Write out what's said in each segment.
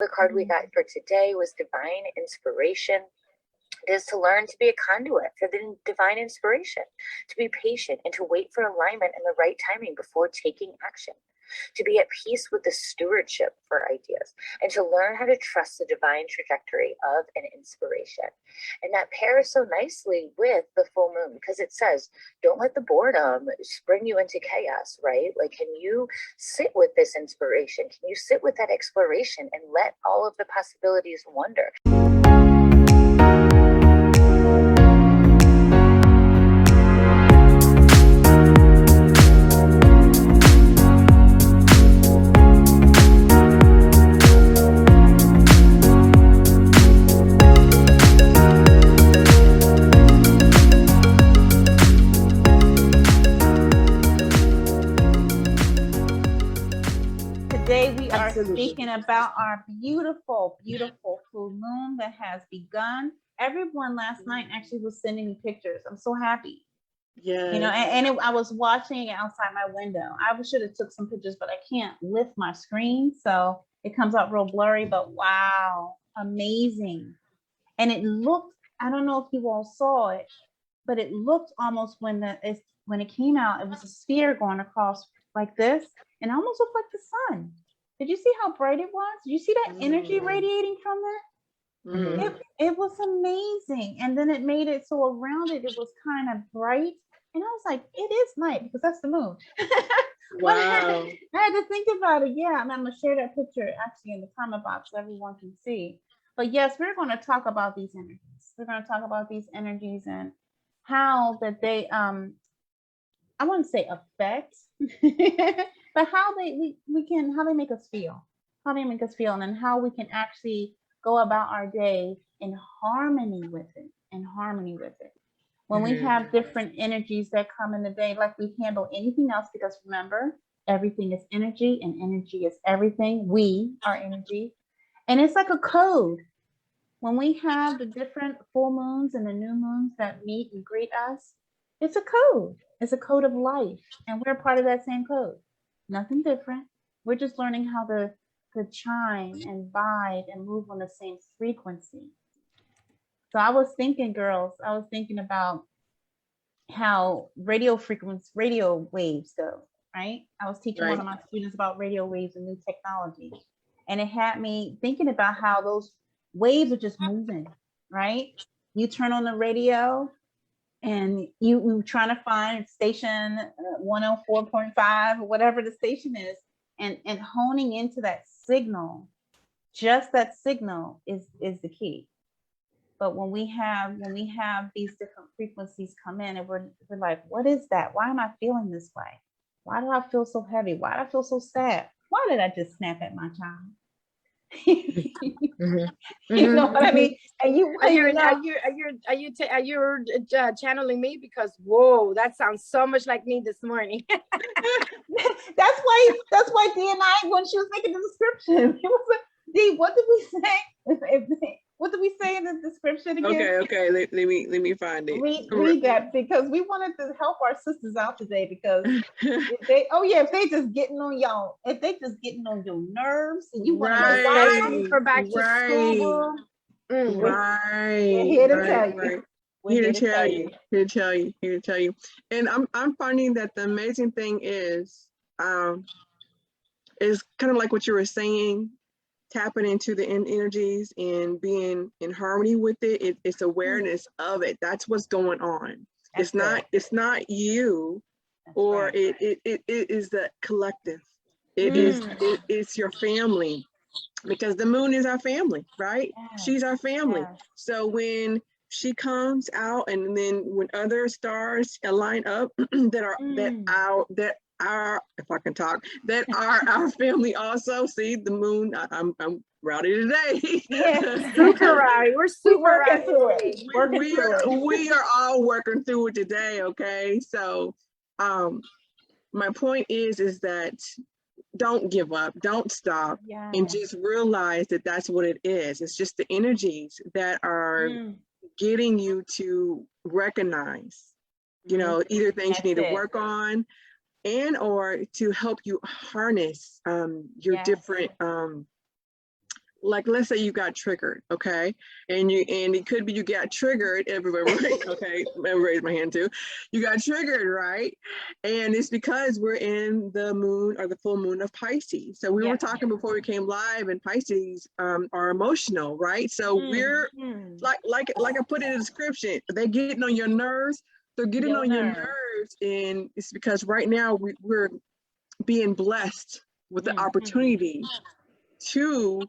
The card we got for today was divine inspiration. It is to learn to be a conduit for the divine inspiration, to be patient and to wait for alignment and the right timing before taking action, to be at peace with the stewardship for ideas, and to learn how to trust the divine trajectory of an inspiration. And that pairs so nicely with the full moon, because it says, don't let the boredom bring you into chaos, right? Like, can you sit with this inspiration? Can you sit with that exploration and let all of the possibilities wander? Today we are speaking about our beautiful, beautiful full moon that has begun. Everyone last night actually was sending me pictures. I'm so happy. Yeah. You know, I was watching it outside my window. I should have took some pictures, but I can't lift my screen, so it comes out real blurry. But wow, amazing! And it looked. I don't know if you all saw it, but it looked almost when it came out, it was a sphere going across like this, and almost looked like the sun. Did you see how bright it was? Did you see that energy radiating from that? It was amazing. And then it made it so around it was kind of bright. And I was like, it is night because that's the moon. Wow. I had to think about it. Yeah, and I'm going to share that picture actually in the comment box so everyone can see. But yes, we're going to talk about these energies. We're going to talk about these energies and how that they, I wouldn't say affect, but how they how they make us feel, and then how we can actually go about our day in harmony with it. When we have different energies that come in the day, like we handle anything else, because remember, everything is energy and energy is everything. We are energy. And it's like a code. When we have the different full moons and the new moons that meet and greet us, it's a code. It's a code of life. And we're part of that same code. Nothing different. We're just learning how to chime and vibe and move on the same frequency. So I was thinking, girls, about how radio waves go, right? I was teaching one of my students about radio waves and new technology. And it had me thinking about how those waves are just moving, right? You turn on the radio and you trying to find station 104.5 or whatever the station is, and honing into that signal. Just that signal is the key. But when we have these different frequencies come in and we're like, what is that? Why am I feeling this way? Why do I feel so heavy? Why do I feel so sad? Why did I just snap at my child? You know what I mean? And are you channeling me? Because whoa, that sounds so much like me this morning. that's why Dee and I, when she was making the description, it was like, Dee, what did we say? What did we say in the description again? Okay. Let me find it. Read that, because we wanted to help our sisters out today, because if they just getting on y'all, if they just getting on your nerves, and you want to go back to school. We're here to tell you. Here to tell you. And I'm finding that the amazing thing is kind of like what you were saying. Tapping into the energies and being in harmony with it. It's awareness of it. That's what's going on. It's not you, or it is the collective. It's your family, because the moon is our family, right? She's our family. So when she comes out, and then when other stars align up that are if I can talk, that are our family also. See, the moon, I'm rowdy today. Super rowdy. We're super working through it. We are all working through it today, okay? So my point is that don't give up, don't stop, and just realize that that's what it is. It's just the energies that are getting you to recognize, either things you need to work on, and or to help you harness your different like let's say you got triggered, okay, and it could be you got triggered, everybody, right? Okay, I raised my hand too. You got triggered, right? And it's because we're in the moon or the full moon of Pisces. So we were talking before we came live, and Pisces are emotional, right? So we're like I put in the description, they're getting on your nerves. They're getting on your nerves, and it's because right now we're being blessed with the opportunity to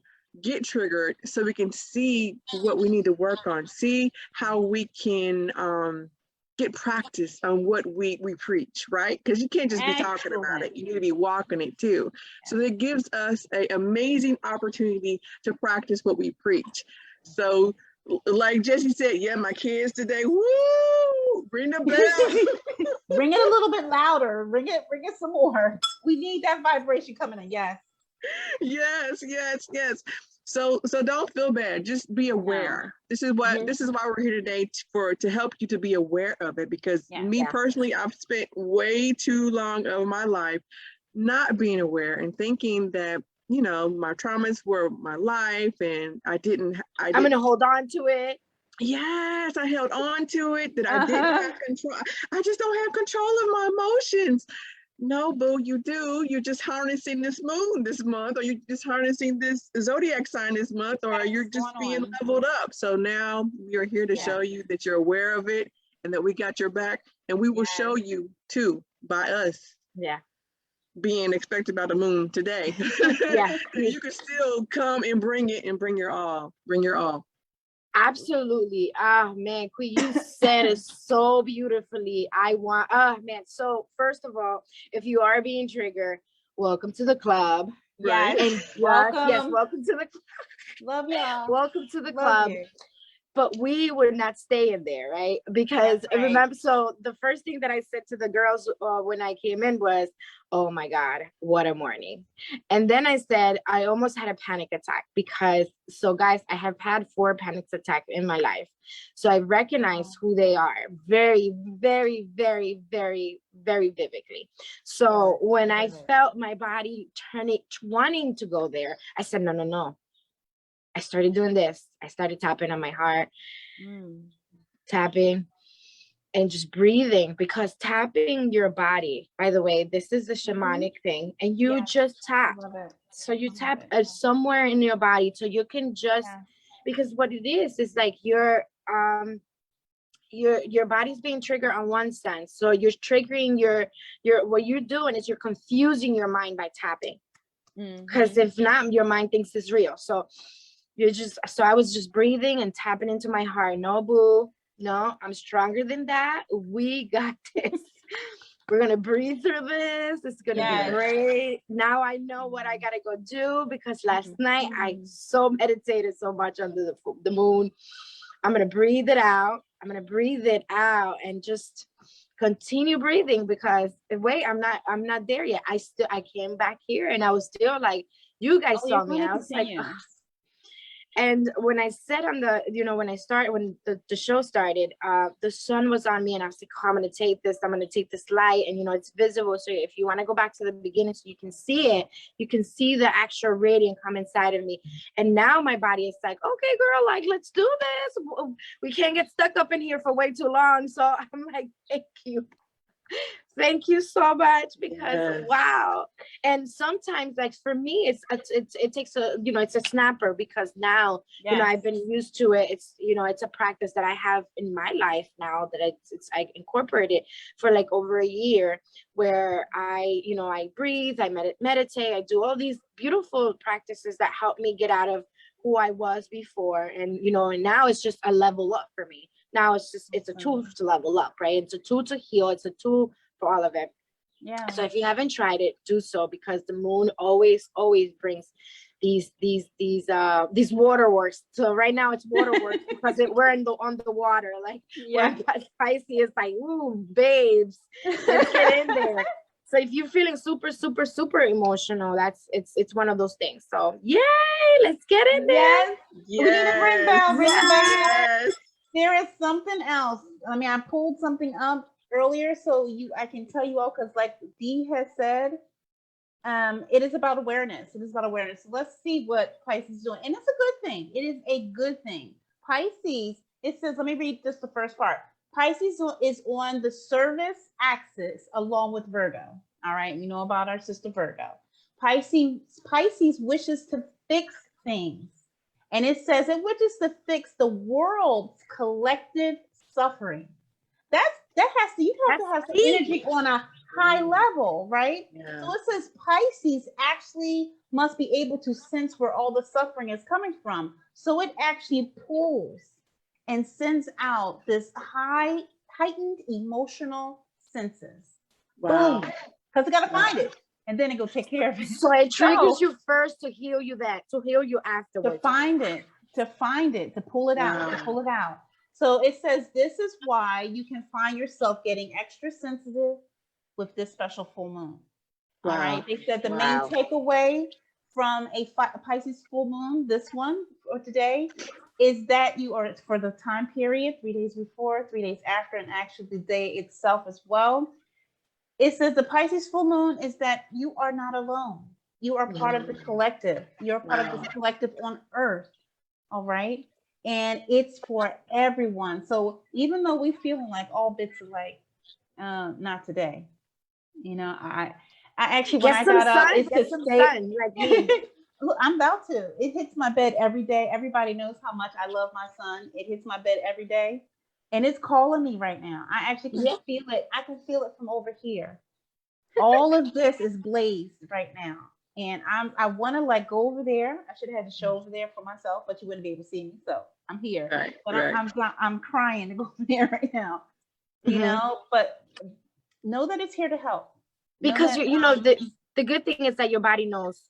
get triggered so we can see what we need to work on, see how we can get practice on what we preach, right? Because you can't just be talking about it, you need to be walking it too. So it gives us an amazing opportunity to practice what we preach. So like Jessie said, yeah, my kids today, woo, ring the bell. Bring it a little bit louder, bring it some more. We need that vibration coming in. Yes. So don't feel bad. Just be aware. This is why we're here today, to help you to be aware of it. Because me personally, I've spent way too long of my life not being aware and thinking that, you know, my traumas were my life, and I'm gonna hold on to it. Yes, I held on to it, that I didn't have control. I just don't have control of my emotions. No, boo, you do. You're just harnessing this moon this month, or you're just harnessing this zodiac sign this month, or you're just being leveled up. So now we are here to show you that you're aware of it and that we got your back, and we will show you too by us. Being expected by the moon today. You can still come and bring it and bring your all. Bring your all. Absolutely. Ah, man, Queen, you said it so beautifully. Man. So first of all, if you are being triggered, welcome to the club. Yes. And welcome. Welcome to the love y'all. Welcome to the club. You. But we were not staying there, right? Because remember, so the first thing that I said to the girls when I came in was, oh my God, what a morning. And then I said, I almost had a panic attack because, so guys, I have had 4 panic attacks in my life. So I recognize who they are very, very, very, very, very vividly. So when I felt my body wanting to go there, I said, no. I started doing this. I started tapping on my heart, tapping and just breathing, because tapping your body, by the way, this is a shamanic thing, and you just tap. So you tap somewhere in your body, so you can just, because what it is like your body's being triggered on one sense. So you're triggering your what you're doing is you're confusing your mind by tapping. Because if not, your mind thinks it's real. So I was just breathing and tapping into my heart. No, boo. No, I'm stronger than that. We got this. We're going to breathe through this. It's going to be great. Now I know what I got to go do, because last night I meditated so much under the moon. I'm going to breathe it out. And just continue breathing, because wait, I'm not there yet. I came back here and I was still like, you guys saw me. I was like, ugh. And when I said when the show started, the sun was on me, and I was like, oh, I'm going to take this light, and it's visible. So if you want to go back to the beginning so you can see it, you can see the actual radiant come inside of me. And now my body is like, okay, girl, like, let's do this. We can't get stuck up in here for way too long. So I'm like, thank you. Thank you so much, because wow. And sometimes, like, for me, it takes it's a snapper, because now I've been used to it. It's it's a practice that I have in my life now, that I incorporated for like over a year, where I breathe, I meditate, I do all these beautiful practices that help me get out of who I was before, and and now it's just a level up for me. Now it's a tool to level up, right? It's a tool to heal. It's a tool for all of it. So if you haven't tried it, do so, because the moon always brings these waterworks. So right now it's waterworks because we're on the water. Like Pisces is like, ooh, babes, let's get in there. So if you're feeling super, super, super emotional, it's one of those things. So yay, let's get in there. We need to bring back. There is something else. I mean, I pulled something up earlier, so I can tell you all, because like Dee has said, It is about awareness. It is about awareness. So let's see what Pisces is doing. And it's a good thing. It is a good thing. Pisces, it says, let me read just the first part. Pisces is on the service axis along with Virgo. All right. You know about our sister Virgo. Pisces wishes to fix things. And it says it wishes to fix the world's collective suffering. You have to have some energy on a high level, right? Yeah. So it says Pisces actually must be able to sense where all the suffering is coming from. So it actually pulls and sends out this heightened emotional senses. Wow. Boom. Because it got to find it. And then it go take care of it. So it triggers you first to heal you afterwards. To find it, to pull it out, to pull it out. So it says this is why you can find yourself getting extra sensitive with this special full moon. Wow. All right. They said the main takeaway from a Pisces full moon, this one for today, is that you are, for the time period, 3 days before, 3 days after, and actually the day itself as well. It says the Pisces full moon is that you are not alone. You are part of the collective. You're part of this collective on Earth. All right. And it's for everyone. So even though we're feeling like all bits alike, not today. You know, I actually, when I got up, it's just sun, like me. Look, I'm about to. It hits my bed every day. Everybody knows how much I love my son. It hits my bed every day. And it's calling me right now. I actually can feel it. I can feel it from over here. All of this is blazed right now. And I want to like go over there. I should have had to show over there for myself, but you wouldn't be able to see me. So I'm here. Right, but I'm crying to go over there right now. You know, but know that it's here to help. Because the good thing is that your body knows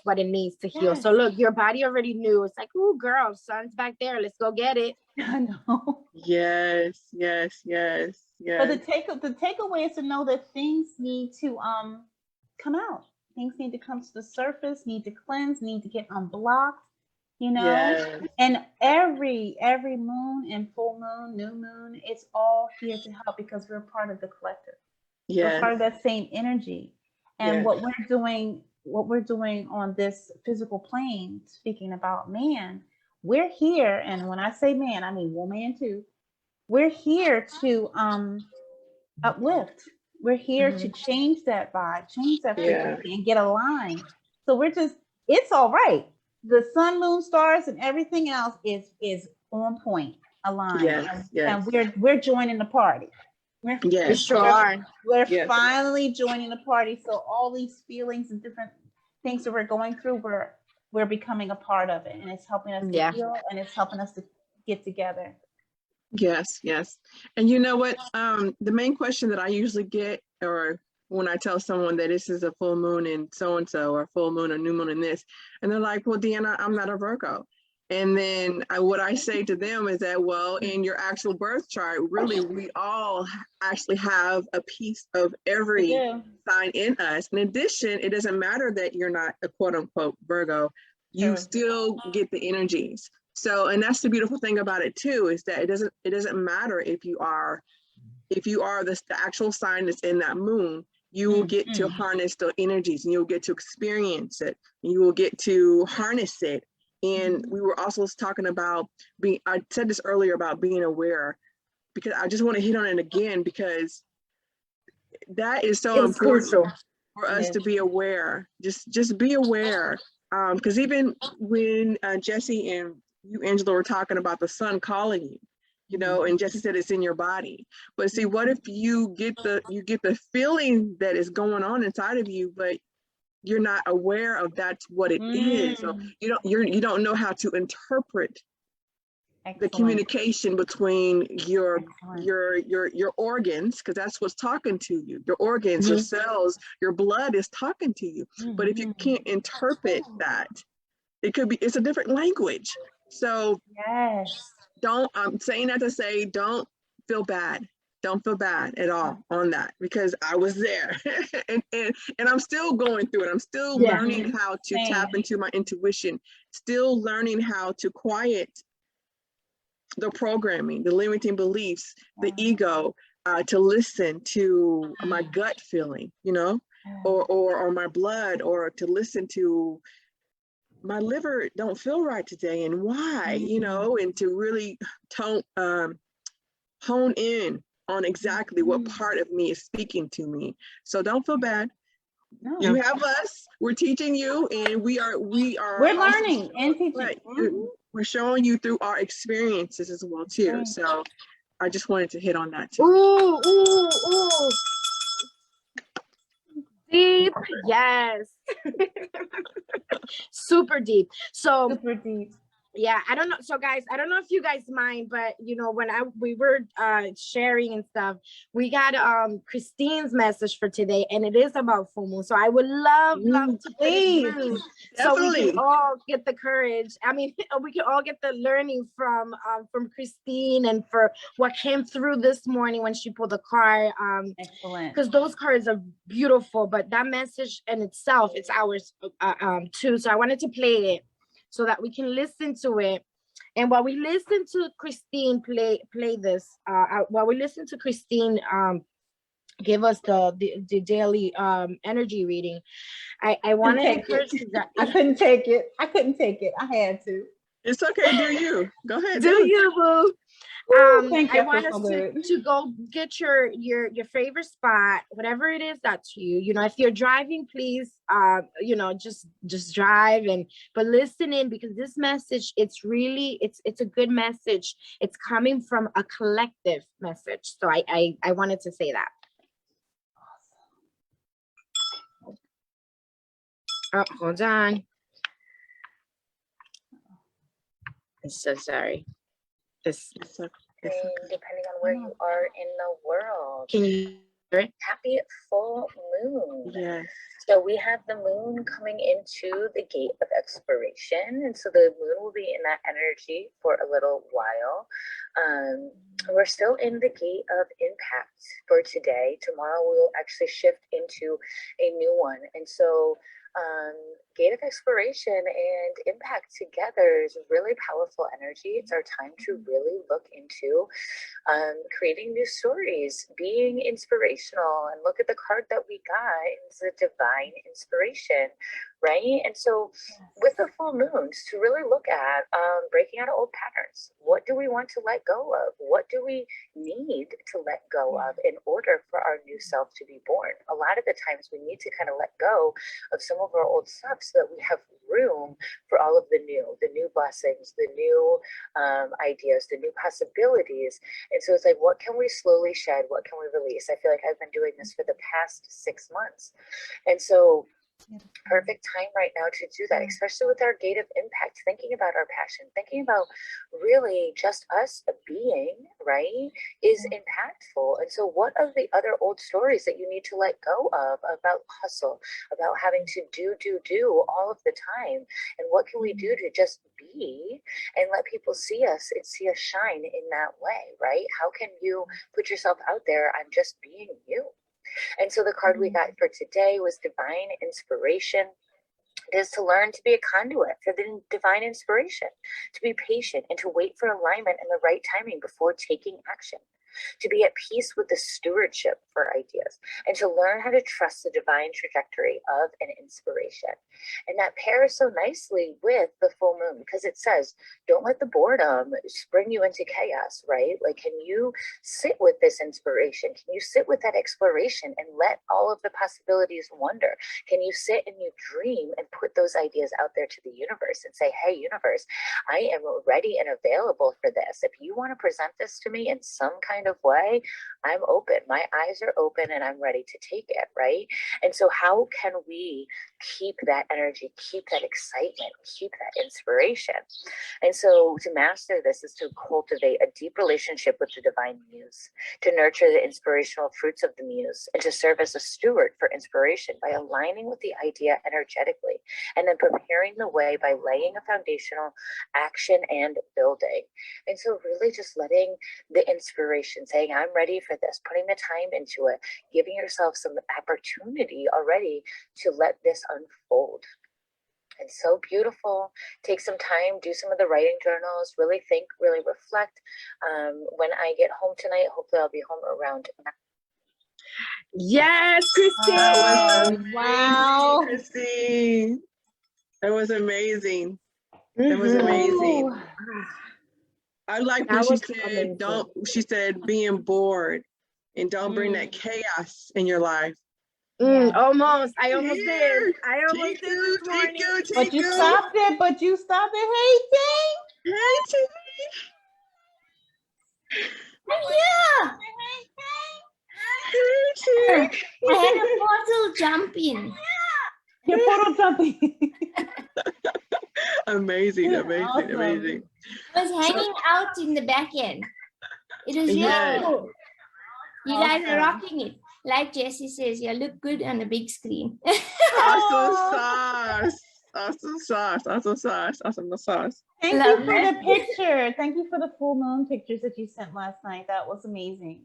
what it needs to heal. So look, your body already knew. It's like, oh girl, sun's back there. Let's go get it. I know. Yes. But the takeaway is to know that things need to come out. Things need to come to the surface, need to cleanse, need to get unblocked, you know. Yes. And every moon and full moon, new moon, it's all here to help because we're part of the collective. We're part of that same energy. And what we're doing on this physical plane, speaking about man, we're here, and when I say man, I mean woman too. We're here to uplift. We're here to change that vibe, change that frequency, and get aligned. So it's all right. The sun, moon, stars, and everything else is on point, aligned. And we're joining the party. We sure are. We're finally joining the party. So all these feelings and different things that we're going through, we're becoming a part of it, and it's helping us to heal, and it's helping us to get together. Yes. And you know what? The main question that I usually get, or when I tell someone that this is a full moon in so-and-so, or full moon or new moon in this, and they're like, well, Deanna, I'm not a Virgo. And then what I say to them is that, well, in your actual birth chart, really, we all actually have a piece of every sign in us. In addition, it doesn't matter that you're not a quote unquote Virgo, you still get the energies. So, and that's the beautiful thing about it too, is that it doesn't matter if you are the actual sign that's in that moon, you will get to harness the energies, and you'll get to experience it, and you will get to harness it. And we were also talking about I said this earlier about being aware, because I just want to hit on it again, because that is so important for us to be aware. Just be aware. Because even when Jesse and you, Angela, were talking about the sun calling you, you know, and Jesse said it's in your body. But see, what if you get the feeling that is going on inside of you, but you're not aware of that's what it is. So you don't know how to interpret the communication between your organs, because that's what's talking to you. Your organs, your cells, your blood is talking to you. But if you can't interpret that, it's a different language. So I'm saying that to say, don't feel bad. Don't feel bad at all on that, because I was there and I'm still going through it. I'm still learning how to tap into my intuition, still learning how to quiet the programming, the limiting beliefs, the ego, to listen to my gut feeling, you know, or my blood, or to listen to my liver don't feel right today and why, you know, and to really hone in on exactly what part of me is speaking to me. So don't feel bad. No. You have us, we're teaching you, and we're learning and teaching. Right. We're showing you through our experiences as well too. Right. So I just wanted to hit on that too. Ooh. Deep, yes. Super deep. So Super deep. yeah, I don't know. So guys, I don't know if you guys mind, but you know, when we were sharing and stuff, we got Christine's message for today, and it is about full moon. So I would love to put it through, so we can all get the courage. I mean, we can all get the learning from Christine, and for what came through this morning when she pulled the card. Excellent. Because those cards are beautiful, but that message in itself, it's ours too. So I wanted to play it, so that we can listen to it. And while we listen to Christine play this, while we listen to Christine give us the daily energy reading, I want to encourage you guys. I couldn't take it. I had to. It's okay, do you. Go ahead. Do you, boo? Thank you. I want us to go get your favorite spot, whatever it is that's you know, if you're driving, please you know, just drive, but listen in, because this message, it's really it's a good message. It's coming from a collective message. So I wanted to say that. Oh, hold on. I'm so sorry. Depending on where you are in the world. Can you hear it? Happy full moon. Yes. So we have the moon coming into the gate of expiration. And so the moon will be in that energy for a little while. We're still in the gate of impact for today. Tomorrow we'll actually shift into a new one. And so gate of exploration and impact together is really powerful energy. It's our time to really look into creating new stories, being inspirational, and look at the card that we got. It's a divine inspiration, right? And so with the full moons, to really look at breaking out of old patterns. What do we want to let go of? What do we need to let go of in order for our new self to be born? A lot of the times we need to kind of let go of some of our old stuff, so that we have room for all of the new blessings, the new ideas, the new possibilities. And so it's like, what can we slowly shed? What can we release? I feel like I've been doing this for the past 6 months. And so perfect time right now to do that, especially with our gate of impact, thinking about our passion, thinking about really just us being, right, is impactful. And so what are the other old stories that you need to let go of about hustle, about having to do all of the time? And what can we do to just be and let people see us and see us shine in that way, right? How can you put yourself out there on just being you? And so the card we got for today was divine inspiration. It is to learn to be a conduit for the divine inspiration, to be patient and to wait for alignment and the right timing before taking action, to be at peace with the stewardship for ideas, and to learn how to trust the divine trajectory of an inspiration. And that pairs so nicely with the full moon, because it says, don't let the boredom bring you into chaos, right? Like, can you sit with this inspiration? Can you sit with that exploration and let all of the possibilities wander? Can you sit and you dream and put those ideas out there to the universe and say, hey, universe, I am ready and available for this. If you want to present this to me in some kind of way, I'm open. My eyes are open and I'm ready to take it, right? And so how can we keep that energy, keep that excitement, keep that inspiration? And so to master this is to cultivate a deep relationship with the divine muse, to nurture the inspirational fruits of the muse, and to serve as a steward for inspiration by aligning with the idea energetically, and then preparing the way by laying a foundational action and building. And so really just letting the inspiration, saying, I'm ready for this, putting the time into it, giving yourself some opportunity already to let this unfold. And so beautiful. Take some time, do some of the writing journals, really think, really reflect. When I get home tonight, hopefully I'll be home around Yes, Christine. That was amazing, Wow. Christine. That was amazing. That was amazing. Ooh. I like That when she was said, amazing. she said being bored and don't bring that chaos in your life. Almost. I almost did. I almost did this morning. But you stopped it. But you stopped it. Hey, Ting. Hey, Ting. Yeah. Hey, Ting. I had a portal jump in. Your portal jumping. Amazing, amazing, Awesome. amazing. I was hanging out in the back end. It was really Yes. cool. You guys are Awesome. rocking it. Like Jessie says, you look good on the big screen. Awesome sauce. Awesome sauce. Awesome sauce. Awesome sauce. Thank Love you for it. the picture. Thank you for the full moon pictures that you sent last night. That was amazing.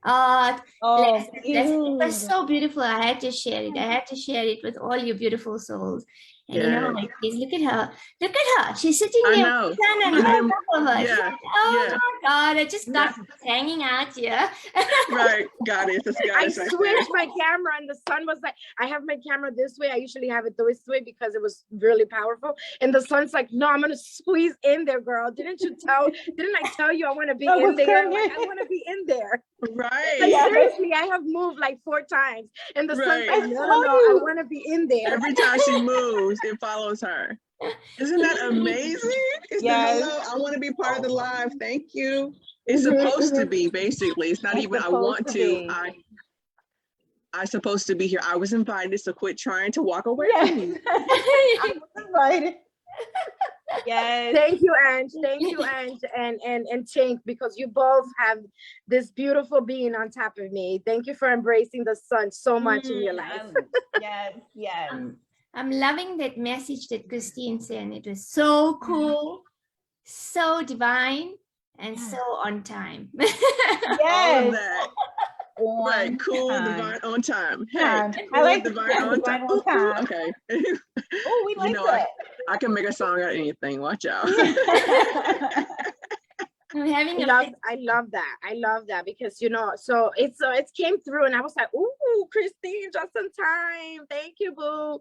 Oh, Oh, it was cute. so beautiful. I had to share it. I had to share it with all you beautiful souls. And you know, Yes. like, please look at her. Look at her. She's sitting I there know. with the sun on I've been- top of her. She's yeah, like, oh yeah. my God, I just got hanging out here. Right. Got it. That's got I it right switched my camera and the sun was like, I have my camera this way. I usually have it this way because it was really powerful. And the sun's like, no, I'm going to squeeze in there, girl. Didn't I tell you I want to be That in was there? good. Like, I want to be in there. Right. Like, Yeah. seriously, I have moved like 4 times. And the sun's Right. like, I no, saw no, no, I you. want to be in there. Every time she moves, it follows her. Isn't that amazing? It's Yes. the hello, I want to be part of the live. Thank you. It's supposed to be, basically. It's not It's even I supposed want to to. be. I supposed to be here. I was invited, so quit trying to walk away Yes. from me. I was invited. Yes. Thank you, Ange. Thank you, Ange and Tink, because you both have this beautiful being on top of me. Thank you for embracing the sun so much in your life. Yes, yes. I'm loving that message that Christine sent. It was so cool, so divine, and so on time. All Yes. of that. Right. Cool, divine, on time. Hey, Time. cool, I like divine, that, on divine time. on Ooh, ooh, time. okay. Oh, we like know, that. I can make a song out of anything. Watch out. I'm having I love that. I love that because so it came through and I was like, ooh, Christine, just in time. Thank you, boo.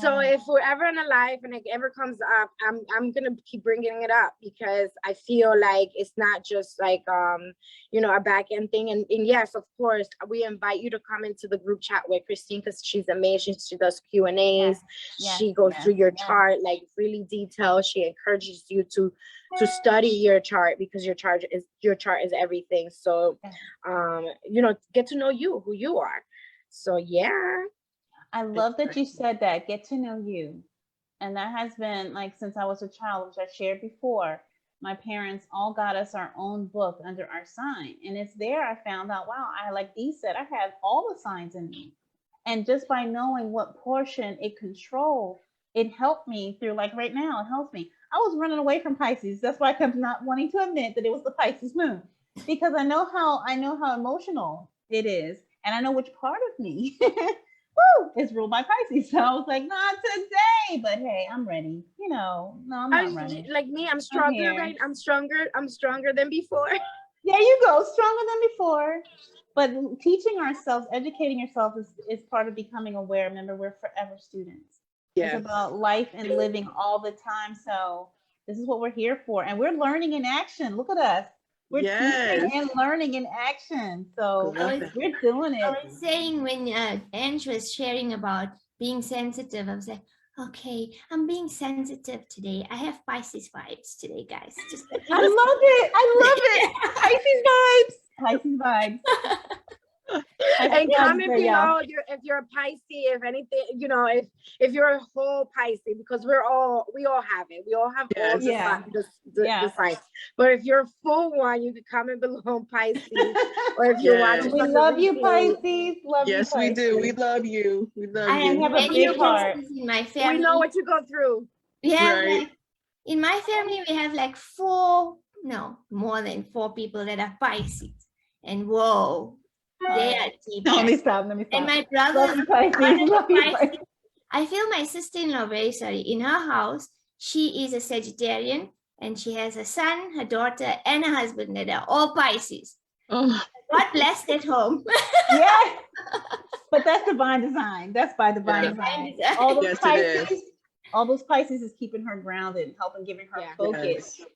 So if we're ever in a life and it ever comes up, I'm gonna keep bringing it up because I feel like it's not just like a back end thing. And yes, of course, we invite you to come into the group chat with Christine because she's amazing. She does Q&As. Yes, She goes through your yes. chart like really detailed. She encourages you to study your chart because your chart is everything. So get to know you, who you are. So yeah, I love that you said that. Get to know you. And that has been like since I was a child, which I shared before. My parents all got us our own book under our sign. And it's there I found out, wow, like Dee said, I have all the signs in me. And just by knowing what portion it controlled, it helped me through, like right now, it helps me. I was running away from Pisces. That's why I kept not wanting to admit that it was the Pisces moon, because I know how emotional it is. And I know which part of me is ruled by Pisces. So I was like, not today, but hey, I'm ready. No, I'm not ready. Like me, I'm stronger, right? I'm stronger than before. There you go, stronger than before. But teaching ourselves, educating yourself is part of becoming aware. Remember, we're forever students. Yes. It's about life and living all the time. So this is what we're here for. And we're learning in action. Look at us. We're teaching and learning in action. So we're doing it. I was saying when Ange was sharing about being sensitive, I was like, okay, I'm being sensitive today. I have Pisces vibes today, guys. I love it. Pisces vibes. Pisces vibes. And comment below if you're a Pisces, if anything, if you're a whole Pisces, because we all have it. We all have all the signs. But if you're a full one, you can comment below Pisces. Or if you're watching, we love you, Pisces. Yes, we do. We love you. We love you. I have a big heart. In my family, we know what you go through. We have in my family, we have like more than 4 people that are Pisces. And whoa. They are deep. Let me stop. And my brother, I feel my sister-in-law very sorry. In her house, she is a Sagittarian and she has a son, her daughter, and a husband that are all Pisces. Oh. God blessed at home. Yeah. But that's divine design. That's by divine Yeah. design. Divine All those Yes, it Pisces, is. all those Pisces is keeping her grounded, helping giving her Yeah. focus, Yes.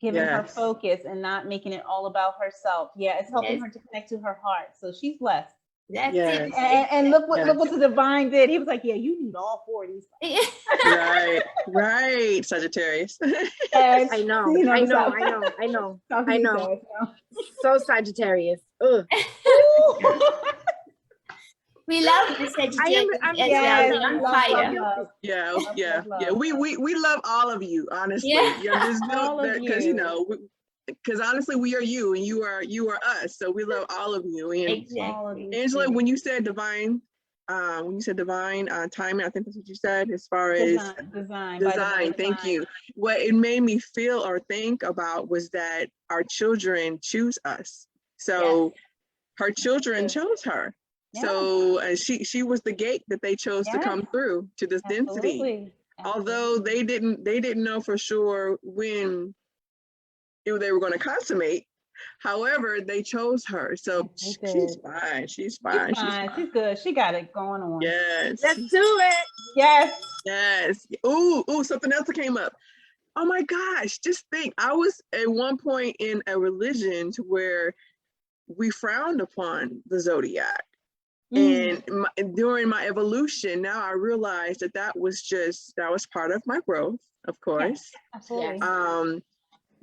giving her Yes. focus and not making it all about herself. Yeah, it's helping Yes. her to connect to her heart. So she's blessed. That's Yes. And look what Yes. the divine did. He was like, yeah, you need all four of these. it. Right. Right. Sagittarius. And, I know. you know, I the know. South- I know. I know. South I East know. says, So Sagittarius. Ugh. We love the Sagittarius I'm as yes, well. They're on love, fire. love, Yeah. love, Yeah. love, Yeah. love. We love all of you, honestly. Yeah. Yeah. There's no All of because you. because honestly, we are you and you are us. So we love all of you. And All of Exactly. you. Angela, too. when you said divine timing, I think that's what you said as far as Design. design. Thank you. What it made me feel or think about was that our children choose us. So her children Yes. chose her. Yeah. So she was the gate that they chose to Yes. come through to this density. Absolutely. Although they didn't know for sure when they were going to consummate. However, they chose her. So Yes, they she's did. fine. She's She's fine. fine. She's good. She got it going on. Yes. Let's do it. Yes. Yes. Ooh, something else that came up. Oh my gosh, just think. I was at one point in a religion to where we frowned upon the zodiac. And during my evolution, now I realized that was part of my growth, of course. Absolutely.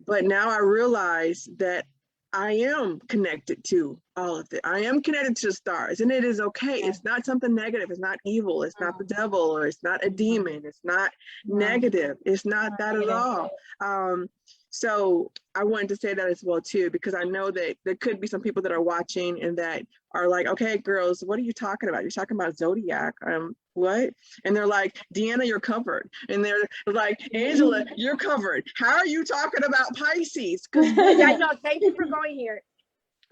But now I realize that I am connected to all of it. I am connected to the stars, and it is okay. It's not something negative. It's not evil. It's not the devil, or it's not a demon. It's not negative. It's not that at all. So I wanted to say that as well too, because I know that there could be some people that are watching and that are like, okay, girls, what are you talking about? You're talking about zodiac. What? And they're like, Deanna, you're covered. And they're like, Angela, you're covered. How are you talking about Pisces? I know. Thank you for going here.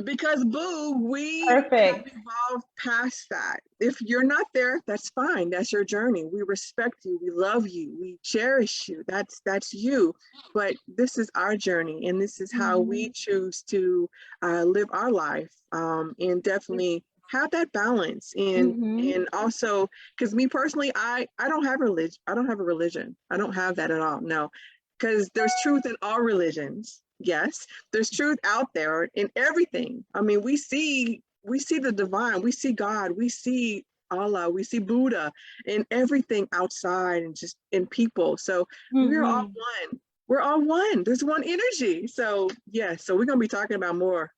Because boo, we Perfect. have evolved past that. If you're not there, that's fine. That's your journey. We respect you. We love you. We cherish you. That's you. But this is our journey, and this is how we choose to live our life, and definitely have that balance. And also, because me personally, I don't have religion. I don't have a religion. I don't have that at all. No, because there's truth in all religions. Yes, there's truth out there in everything. I mean, we see the divine, we see God, we see Allah, we see Buddha in everything outside and just in people. So we're all one. We're all one. There's one energy. So yes, so we're gonna be talking about more.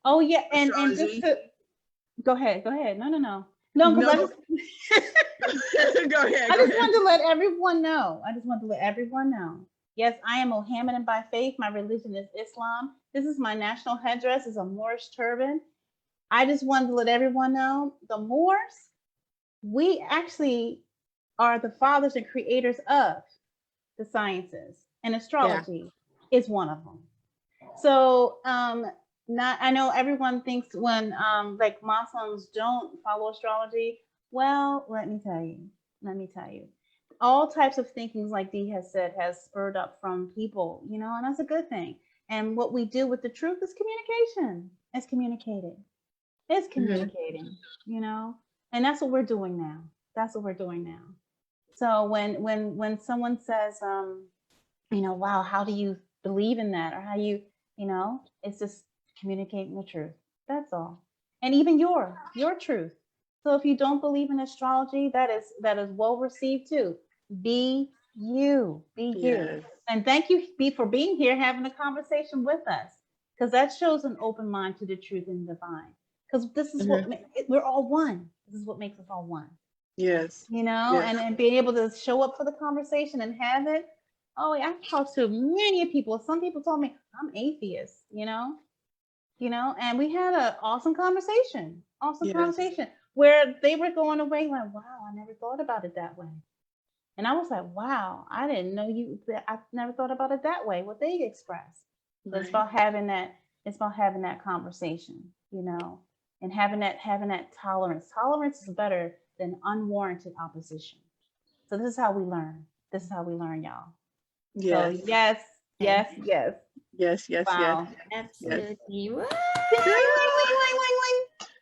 Oh yeah, and astrology. just to go ahead. No, because I just go ahead. I just wanted to let everyone know. Yes, I am Mohammedan by faith. My religion is Islam. This is my national headdress. It's a Moorish turban. I just wanted to let everyone know the Moors, we actually are the fathers and creators of the sciences, and astrology is one of them. So I know everyone thinks when like Muslims don't follow astrology. Well, let me tell you. All types of thinkings, like Dee has said, has spurred up from people, and that's a good thing. And what we do with the truth is communication. It's communicating, and that's what we're doing now. So when someone says, wow, how do you believe in that? Or how it's just communicating the truth. That's all. And even your truth. So if you don't believe in astrology, that is well received too. Be you. Yes. And thank you, B, for being here, having a conversation with us, because that shows an open mind to the truth and divine. Because this is what we're all one. This is what makes us all one. Yes. And being able to show up for the conversation and have it. Oh, I've talked to many people. Some people told me I'm atheist, and we had an awesome conversation. Conversation where they were going away like, wow, I never thought about it that way. And I was like, wow, I didn't know I never thought about it that way, what they expressed. So it's about having that conversation, and having that tolerance. Tolerance is better than unwarranted opposition. So this is how we learn. Y'all. Yes. So yes. Yes. Wow. Absolutely. Yes.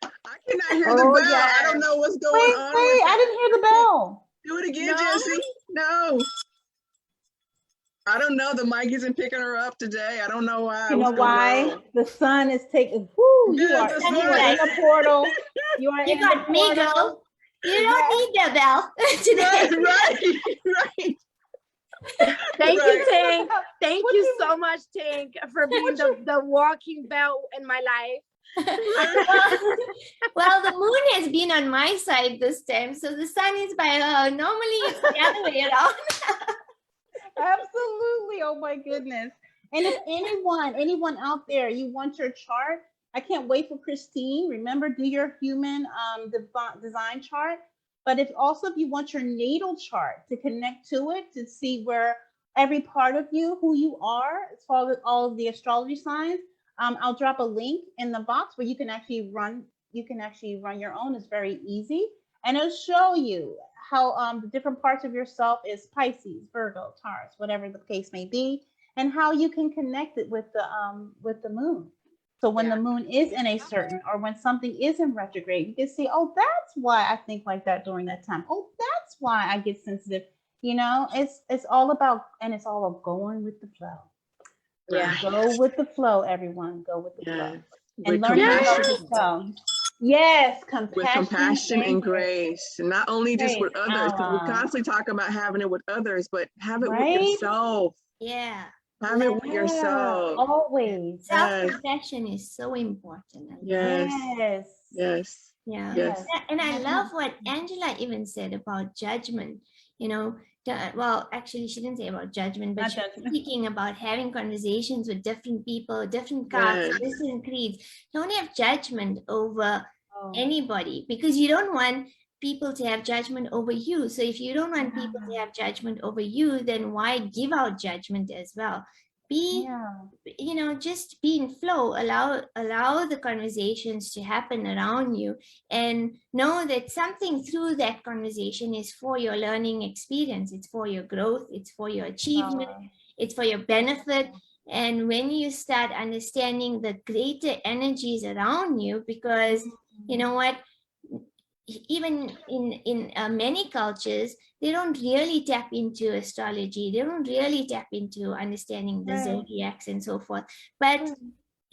I cannot hear the bell. Yes. I don't know what's going Wait, on. I didn't hear the bell. Do it again, No. Jesse. No. I don't know. The mic isn't picking her up today. I don't know why. You know What's going why? on? The sun is taking. Whoo! You Yeah, are the in sun. a portal. You are You in got the me, portal. girl. You don't need the bell today. Right. Thank Right. you, Tink. Thank What you you- so much, Tink, for being the walking bell in my life. Well, the moon has been on my side this time, so the sun is by her. Normally, it's the other way around. Absolutely. Oh my goodness. And if anyone out there, you want your chart, I can't wait for Christine. Remember, do your human design chart. But if you want your natal chart to connect to it, to see where every part of you, who you are, as far as all of the astrology signs, I'll drop a link in the box where you can actually run your own. It's very easy. And it'll show you how the different parts of yourself is Pisces, Virgo, Taurus, whatever the case may be, and how you can connect it with the moon. So when the moon is in a certain, or when something is in retrograde, you can see, oh, that's why I think like that during that time. Oh, that's why I get sensitive. You know, it's all about going with the flow. Yeah. Go with the flow, everyone. Go with the flow. And With learn to go compassion. with the flow. Yes, With compassion and grace. Not only just with others, because we constantly talk about having it with others, but have it with yourself. Yeah. Have it with yourself. Always. Self-compassion is so important. Yes. Yeah. Yes. And I love what Angela even said about judgment. You know, well, actually, she didn't say about judgment, but she was speaking about having conversations with different people, different castes, different creeds. Don't have judgment over anybody, because you don't want people to have judgment over you. So if you don't want people to have judgment over you, then why give out judgment as well? Just be in flow, allow the conversations to happen around you, and know that something through that conversation is for your learning experience, it's for your growth, it's for your achievement, it's for your benefit. And when you start understanding the greater energies around you, because you know what, even in many cultures, they don't really tap into astrology. They don't really tap into understanding the zodiacs and so forth. But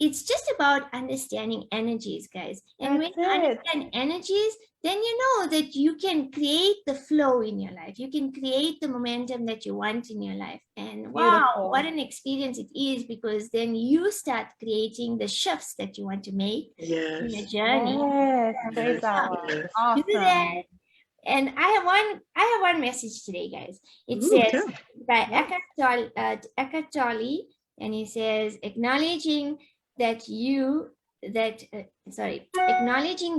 it's just about understanding energies, guys. And when you understand energies, then you know that you can create the flow in your life. You can create the momentum that you want in your life. And wow, what an experience it is, because then you start creating the shifts that you want to make in your journey. Awesome. Do that. And I have one message today, guys. It says by Eckhart Tolle, and he says, acknowledging acknowledging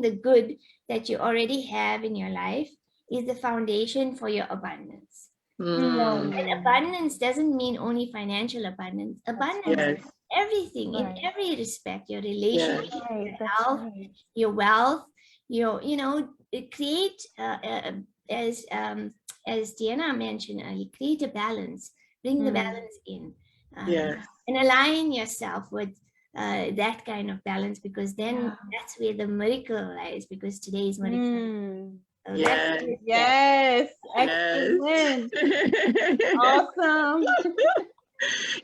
the good that you already have in your life is the foundation for your abundance. And abundance doesn't mean only financial abundance. Abundance is everything, in every respect, your relationship, your health, your wealth, create, as Diana mentioned earlier, create a balance, bring the balance in, and align yourself with that kind of balance, because then that's where the miracle lies, because today is miracle. So excellent. Awesome.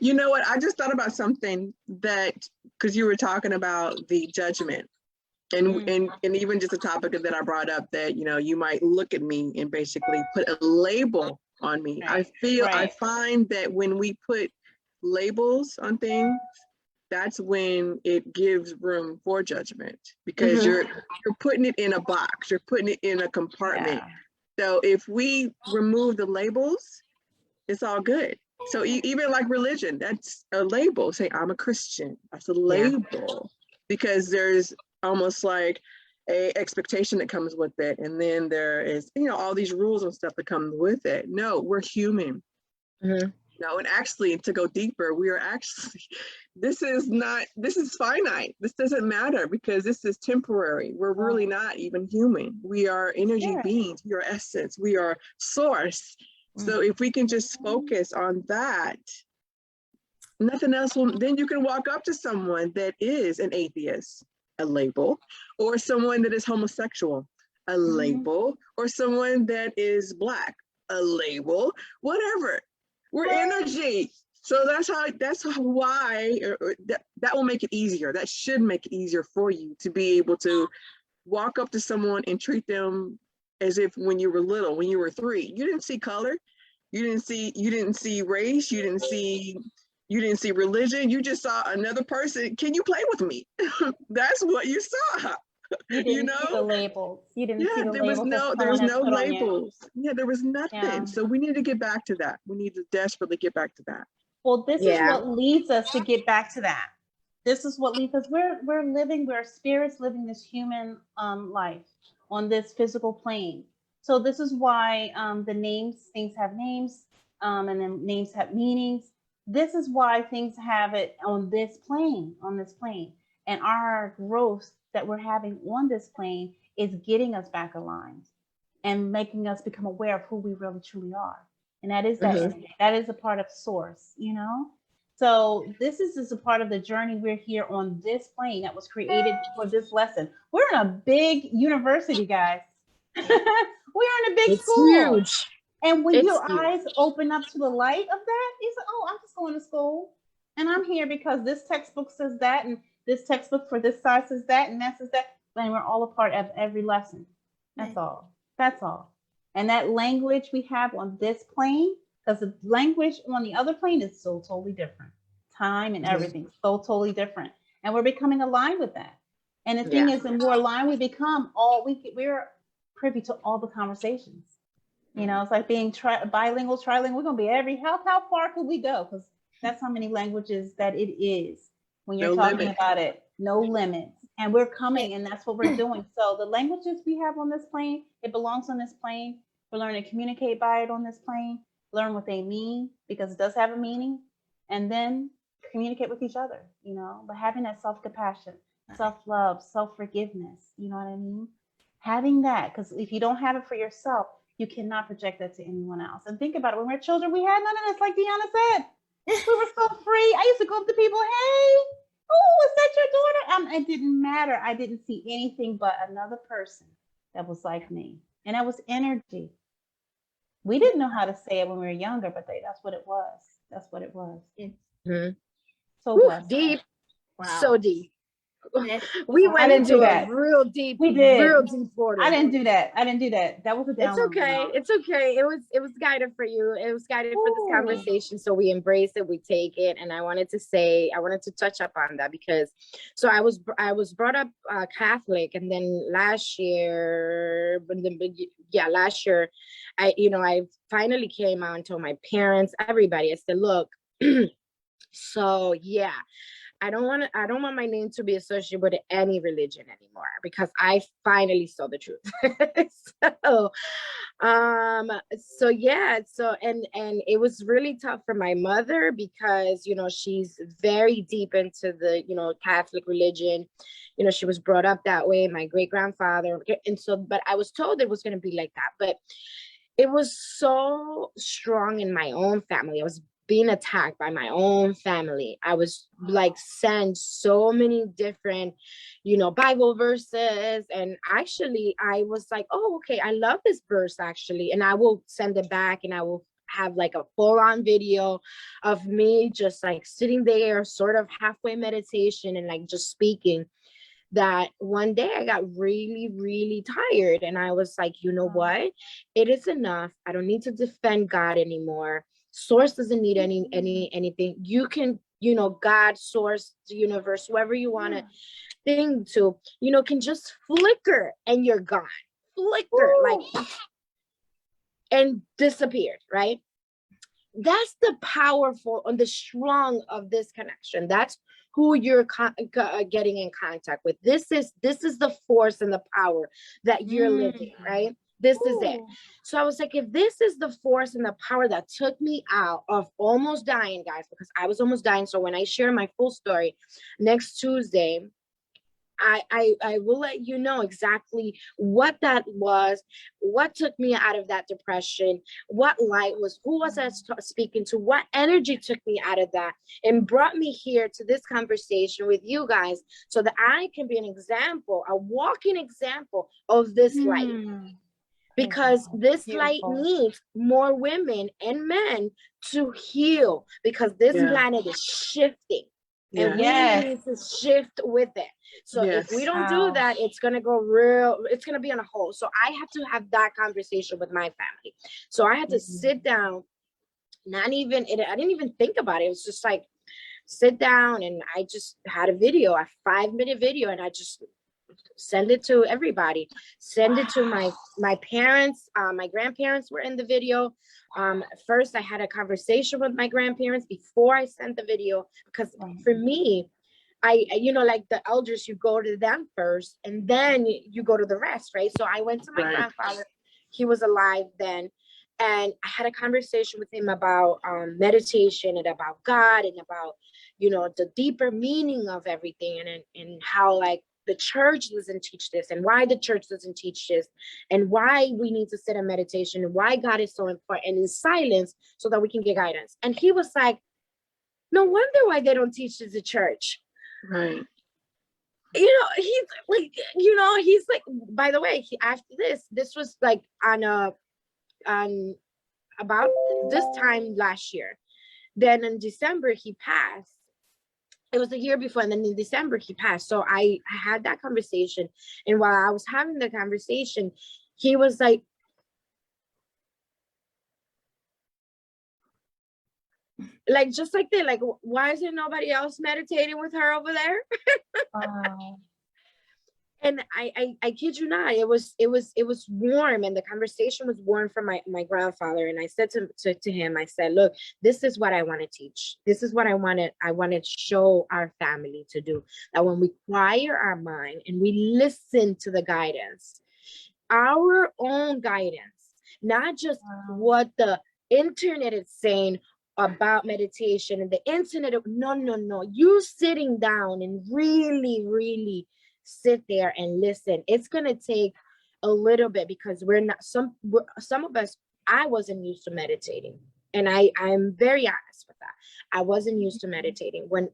You know what, I just thought about something that, because you were talking about the judgment, and even just a topic that I brought up, that you might look at me and basically put a label on me. I find that when we put labels on things, that's when it gives room for judgment, because you're putting it in a box, you're putting it in a compartment. So if we remove the labels, it's all good. So even like religion, that's a label. Say I'm a Christian, that's a label, because there's almost like a expectation that comes with it, and then there is all these rules and stuff that come with it. No, we're human. No, and actually, to go deeper, we are actually, this is finite. This doesn't matter, because this is temporary. We're really not even human. We are energy beings. We are essence. We are source. So if we can just focus on that, nothing else will, then you can walk up to someone that is an atheist a label, or someone that is homosexual, a label, or someone that is Black, a label, whatever. We're energy. So that's why that will make it easier. That should make it easier for you to be able to walk up to someone and treat them as if when you were little, when you were 3, you didn't see color, you didn't see race, you didn't see religion, you just saw another person. Can you play with me? That's what you saw. You didn't see the labels. You didn't see the there was labels. no labels. Yeah, there was nothing. Yeah. So we need to get back to that. We need to desperately get back to that. Well, this is what leads us to get back to that. This is what leads us. We're spirits living this human life on this physical plane. So this is why things have names, and then names have meanings. This is why things have it on this plane, and our growth that we're having on this plane is getting us back aligned and making us become aware of who we really truly are. And that is that is a part of source, you know? So this is just a part of the journey. We're here on this plane that was created for this lesson. We're in a big university, guys. We're in a big school. Huge. And when your eyes open up to the light of that, you say, oh, I'm just going to school. And I'm here because this textbook says that, and this textbook for this side says that, and that says that. And we're all a part of every lesson. That's all. That's all. And that language we have on this plane, because the language on the other plane is so totally different. Time and everything, so totally different. And we're becoming aligned with that. And the thing is, the more aligned we become, we're privy to all the conversations. You know, it's like being bilingual, trilingual. We're going to be how far could we go? Because that's how many languages that it is when you're talking about it. No limits. And we're coming, and that's what we're doing. So the languages we have on this plane, it belongs on this plane. We're learning to communicate by it on this plane, learn what they mean, because it does have a meaning, and then communicate with each other, you know, but having that self-compassion, self-love, self-forgiveness, you know what I mean? Having that, because if you don't have it for yourself, you cannot project that to anyone else. And think about it, when we were children, we had none of this, like Deanna said. We were so free. I used to go up to people, hey, oh, is that your daughter? It didn't matter. I didn't see anything but another person that was like me. And that was energy. We didn't know how to say it when we were younger, but that's what it was. That's what it was. Mm-hmm. So deep. Wow. So deep. We went into a real deep. We did. Real deep order. I didn't do that. That was a download. It's okay. It was guided for you. It was guided for this conversation. So we embrace it. We take it. And I wanted to touch up on that because I was brought up Catholic, and then last year I finally came out and told my parents, everybody. I said, look. So yeah. I don't want my name to be associated with any religion anymore because I finally saw the truth. And it was really tough for my mother because, you know, she's very deep into the, you know, Catholic religion. You know, she was brought up that way, my great grandfather. And so, but I was told it was going to be like that, but it was so strong in my own family. I was being attacked by my own family. I was like sent so many different, you know, Bible verses. And actually I was like, oh, okay, I love this verse actually. And I will send it back and I will have like a full-on video of me just like sitting there, sort of halfway meditation and like just speaking. That one day I got really, really tired. And I was like, you know what? It is enough. I don't need to defend God anymore. Source doesn't need anything. You can, you know, God, source, the universe, whoever you want to think to, you know, can just flicker and you're gone. Flicker, like, and disappeared, right? That's the powerful and the strong of this connection. That's who you're getting in contact with. This is the force and the power that you're living, right? This is it. So I was like, if this is the force and the power that took me out of almost dying, guys, because I was almost dying. So when I share my full story next Tuesday, I will let you know exactly what that was, what took me out of that depression, what light was, who was I speaking to, what energy took me out of that and brought me here to this conversation with you guys so that I can be an example, a walking example of this light. Because this light needs more women and men to heal, because this planet is shifting. And we need to shift with it. So if we don't do that, it's going to go it's going to be on a hole. So I had to have that conversation with my family. So I had to sit down, I didn't even think about it. It was just like, sit down, and I just had a 5-minute video, and I just send it to everybody, send it to my parents. My grandparents were in the video. First I had a conversation with my grandparents before I sent the video, because for me, I like the elders, you go to them first and then you go to the rest, right? So I went to my grandfather. He was alive then, and I had a conversation with him about meditation and about God and about the deeper meaning of everything, and how like the church doesn't teach this, and why the church doesn't teach this, and why we need to sit in meditation, and why God is so important in silence so that we can get guidance. And he was like, no wonder why they don't teach this at church. Right. He's like, by the way, after this was like on about this time last year. Then in December, he passed. It was the year before, and then in December he passed. So I had that conversation, and while I was having the conversation, he was like, just like that, like, why is there nobody else meditating with her over there? And I kid you not, it was warm, and the conversation was warm from my grandfather. And I said to him, I said, look, this is what I want to teach. This is what I want to show our family to do. That when we quiet our mind and we listen to the guidance, our own guidance, not just what the internet is saying about meditation and the internet. No. You sitting down and really sit there and listen. It's gonna take a little bit, because some of us, I wasn't used to meditating, and I'm very honest with that. I wasn't used to meditating. When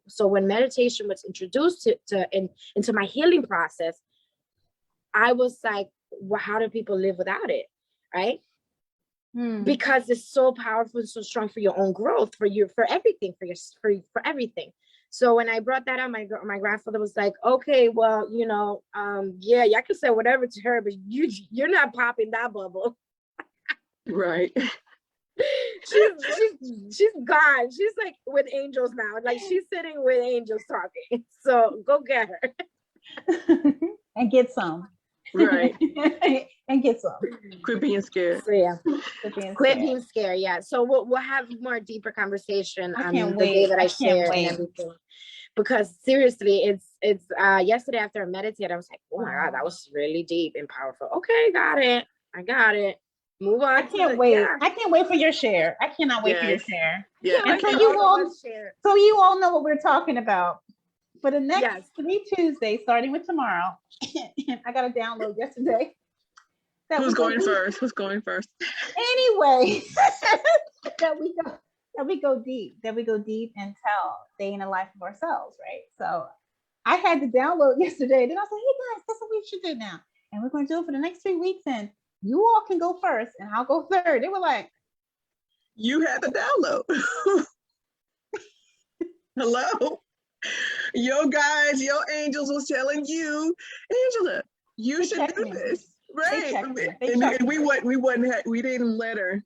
meditation was introduced into my healing process, I was like, well, how do people live without it, right? Because it's so powerful and so strong for your own growth, for everything, for everything. So when I brought that up, my grandfather was like, okay, well, yeah, y'all can say whatever to her, but you're not popping that bubble. Right. She's gone. She's like with angels now. Like, she's sitting with angels talking. So go get her. And get some. Right. And get some. Quit being scared. So yeah. Quit being scared. Yeah. So we'll have more deeper conversation on the day that I share and everything. Because seriously, it's yesterday after I meditated, I was like, oh my God, that was really deep and powerful. Okay, got it. I got it. Move on. I can't wait. Yeah. I can't wait for your share. I cannot wait for your share. Yeah. And so you all know what we're talking about. For the next 3 Tuesdays, starting with tomorrow, I got a download yesterday. Who's going first? Anyway, that we go deep and tell day in the life of ourselves, right? So I had to download yesterday. Then I was like, hey guys, that's what we should do now. And we're going to do it for the next 3 weeks. And you all can go first and I'll go third. They were like, you had the download. Hello? Your guys, your angels was telling you, Angela, you should do this. Right. And we didn't let her.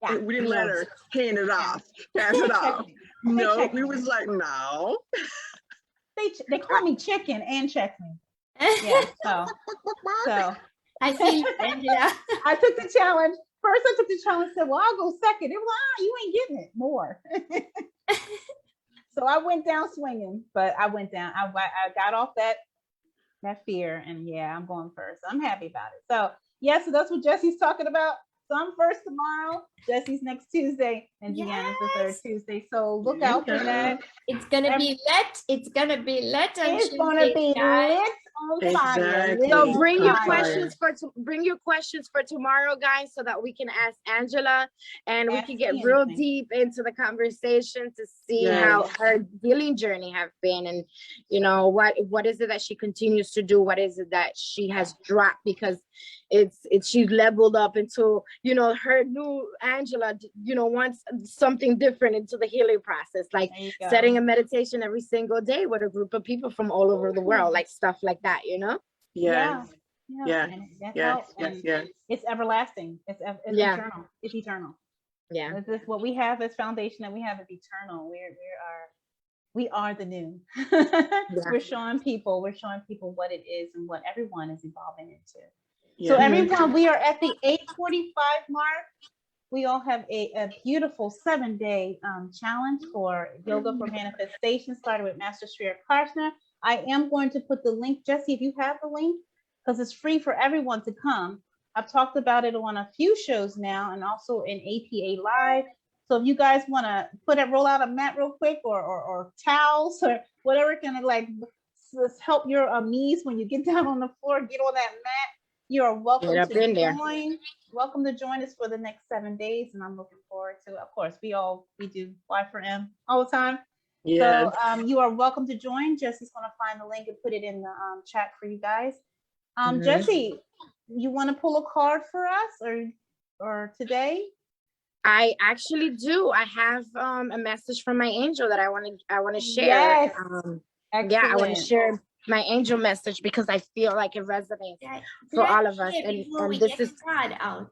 Yeah. We didn't let her hand it off, pass it off. No, we was like, no. They call me chicken and check me. Yeah. So I see Angela. I took the challenge. First, I took the challenge. Said, "Well, I'll go second." It was like, you ain't getting it more. So I went down swinging, but I went down. I got off that fear, and yeah, I'm going first. I'm happy about it. So yeah, so that's what Jesse's talking about. So I'm first tomorrow. Jesse's next Tuesday, and Deanna's the third Tuesday. So look out for that. It's gonna be lit. It's gonna be lit. It's gonna be lit On fire. Exactly. So bring your On questions bring your questions for tomorrow, guys, so that we can ask Angela and we can get real deep into the conversation to see how her healing journey have been, and you know what is it that she continues to do, what is it that she has dropped, because it's she's leveled up into, you know, her new Angela, you know, wants something different into the healing process, like setting a meditation every single day with a group of people from all over the world, like stuff like that, you know. Yes. Yeah. Yes. It's everlasting. It's eternal. It's eternal. Yeah. This what we have, this foundation that we have is eternal. We are the new. We're showing people what it is and what everyone is evolving into. So everyone, we are at the 8:45 mark. We all have a beautiful 7-day challenge for yoga for manifestation, started with Master 𝕱𝖑𝖆𝖊𝖘. I am going to put the link, Jesse, if you have the link, because it's free for everyone to come. I've talked about it on a few shows now and also in APA Live. So if you guys want to roll out a mat real quick, or towels or whatever can like help your knees when you get down on the floor, get on that mat. You are welcome to join. Welcome to join us for the next 7 days, and I'm looking forward to it. Of course, we do Y4M all the time. Yeah. So you are welcome to join. Jesse's going to find the link and put it in the chat for you guys. Jesse, you want to pull a card for us or today? I actually do. I have a message from my angel that I want to share. Yes. I want to share my angel message because I feel like it resonates for all of us. And this is card out.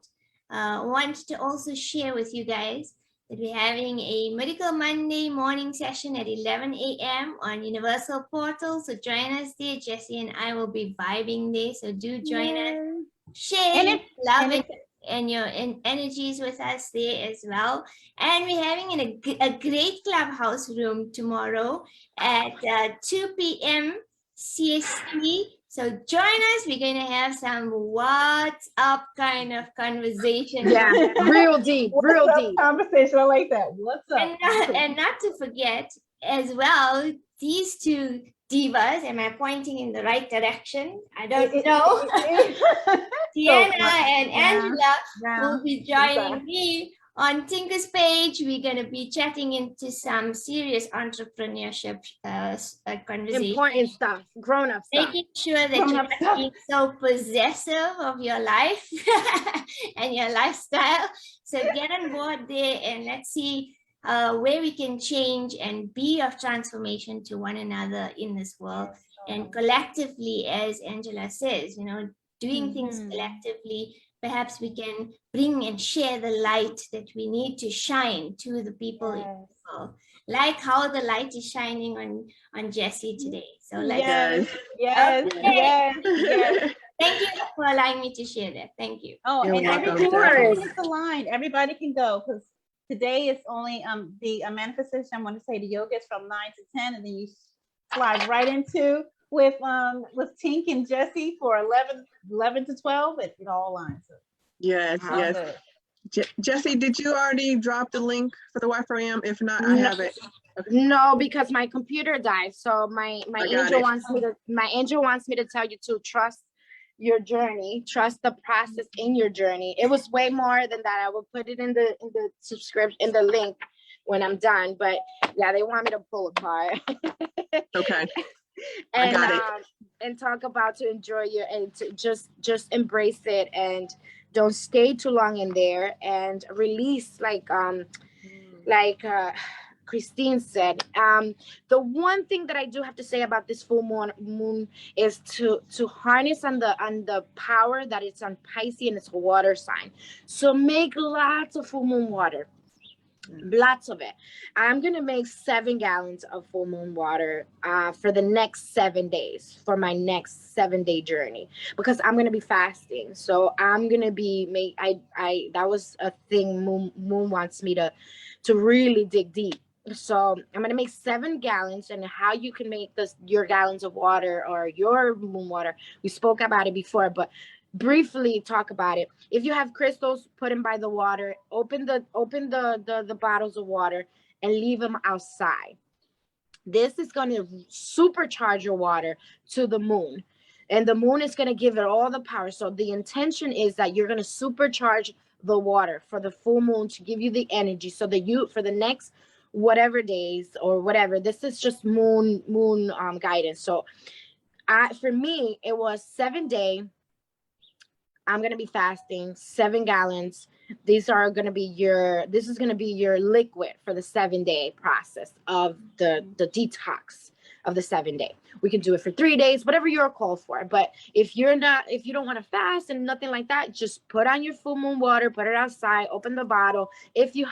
Want to also share with you guys that we're having a Miracle Monday morning session at 11 a.m. on Universal Portal. So join us there. Jesse and I will be vibing there. So do join us. Share love and your energies with us there as well. And we're having a great clubhouse room tomorrow at 2 p.m. CST. So join us. We're going to have some what's up kind of conversation. Yeah, real deep conversation. I like that. What's up? And not to forget as well, these two divas, am I pointing in the right direction? I don't know. Tiana and Angela will be joining me on Tinker's page. We're going to be chatting into some serious entrepreneurship conversation. Important stuff, grown-up stuff. Making sure that you're not being so possessive of your life and your lifestyle. So get on board there and let's see where we can change and be of transformation to one another in this world. And collectively, as Angela says, you know, doing things collectively, perhaps we can bring and share the light that we need to shine to the people in the world, like how the light is shining on Jesse today. So let's yes. Thank you for allowing me to share that. Thank you. Oh, and everybody is aligned. Everybody can go because today is only the manifestation. I'm going to say the yoga is from 9 to 10, and then you slide right into with Tink and Jesse for 11 to 12. It all lines up. Yes. Jesse, did you already drop the link for the Y4M? If not, I have it. Okay. No, because my computer died. So my angel wants me to tell you to trust your journey, trust the process in your journey. It was way more than that. I will put it in the subscription, in the link when I'm done. But yeah, they want me to pull a card. Okay. And I got it. And talk about to enjoy your and to just embrace it and don't stay too long in there and release like Christine said. The one thing that I do have to say about this full moon is to harness on the power that it's on Pisces and it's a water sign. So make lots of full moon water. Lots of it. I'm gonna make 7 gallons of full moon water for the next 7 days for my next 7-day journey because I'm gonna be fasting. So I'm gonna be that was a thing moon wants me to really dig deep. So I'm gonna make 7 gallons, and how you can make your gallons of water or your moon water. We spoke about it before, but briefly talk about it. If you have crystals, put them by the water. Open the bottles of water and leave them outside. This is going to supercharge your water to the moon. And the moon is going to give it all the power. So the intention is that you're going to supercharge the water for the full moon to give you the energy so that you, for the next whatever days or whatever, this is just moon guidance. So for me, it was 7-day. I'm going to be fasting 7 gallons. This is going to be your liquid for the 7-day process of the detox of the 7-day. We can do it for 3 days, whatever you're called for. But if you don't want to fast and nothing like that, just put on your full moon water, put it outside, open the bottle. If you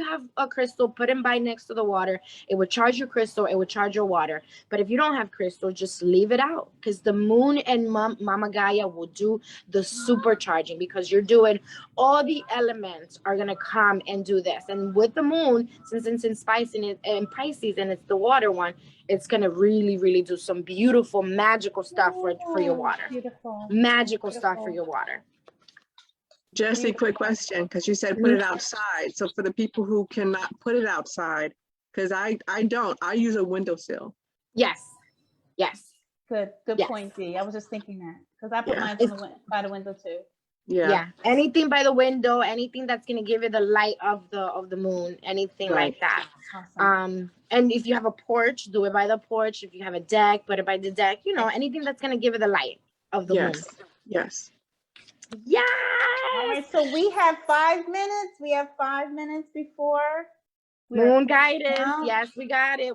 have a crystal, put it by next to the water. It would charge your crystal, it would charge your water. But if you don't have crystal, just leave it out, because the moon and Mama Gaia will do the supercharging, because you're doing all the elements are going to come and do this. And with the moon, since it's in Pisces and it's the water one, it's going to really, really do some beautiful, magical stuff for your water. Beautiful. Magical stuff for your water. Jesse, quick question, because you said put it outside. So for the people who cannot put it outside, because I use a windowsill. Yes. Good Yes. point, D. I was just thinking that, because I put mine by the window too. Yeah. Anything by the window, anything that's going to give it the light of the moon, anything like that. Awesome. And if you have a porch, do it by the porch. If you have a deck, put it by the deck. Anything that's going to give it the light of the moon. Yes. Yes. All right, so we have 5 minutes. We have 5 minutes before moon guidance. Now. Yes, we got it.